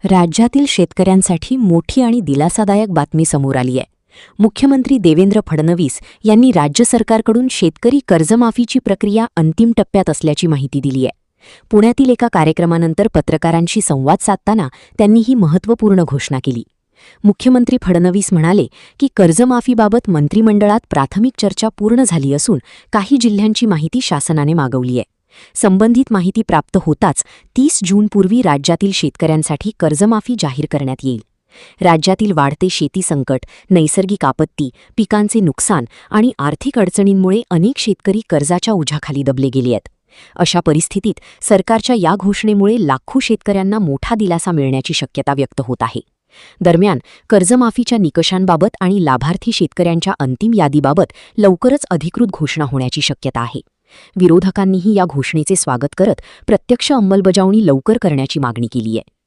राज्यातील शेतकऱ्यांसाठी मोठी आणि दिलासादायक बातमी समोर आली आहे. मुख्यमंत्री देवेंद्र फडणवीस यांनी राज्य सरकारकडून शेतकरी कर्जमाफीची प्रक्रिया अंतिम टप्प्यात असल्याची माहिती दिली आहे. पुण्यातील एका कार्यक्रमानंतर पत्रकारांशी संवाद साधताना त्यांनी ही महत्त्वपूर्ण घोषणा केली. मुख्यमंत्री फडणवीस म्हणाले की कर्जमाफीबाबत मंत्रिमंडळात प्राथमिक चर्चा पूर्ण झाली असून काही जिल्ह्यांची माहिती शासनाने मागवली आहे. संबंधित माहिती प्राप्त होताच 30 जूनपूर्वी राज्यातील शेतकऱ्यांसाठी कर्जमाफी जाहीर करण्यात येईल. राज्यातील वाढते शेती संकट, नैसर्गिक आपत्ती, पिकांचे नुकसान आणि आर्थिक अडचणींमुळे अनेक शेतकरी कर्जाच्या ओझ्याखाली दबले गेले आहेत. अशा परिस्थितीत सरकारच्या या घोषणेमुळे लाखो शेतकऱ्यांना मोठा दिलासा मिळण्याची शक्यता व्यक्त होत आहे. दरम्यान कर्जमाफीच्या निकषांबाबत आणि लाभार्थी शेतकऱ्यांच्या अंतिम यादीबाबत लवकरच अधिकृत घोषणा होण्याची शक्यता आहे. विरोधकांनीही या घोषणेचे स्वागत करत प्रत्यक्ष अंमलबजावणी लवकर करण्याची मागणी केली आहे.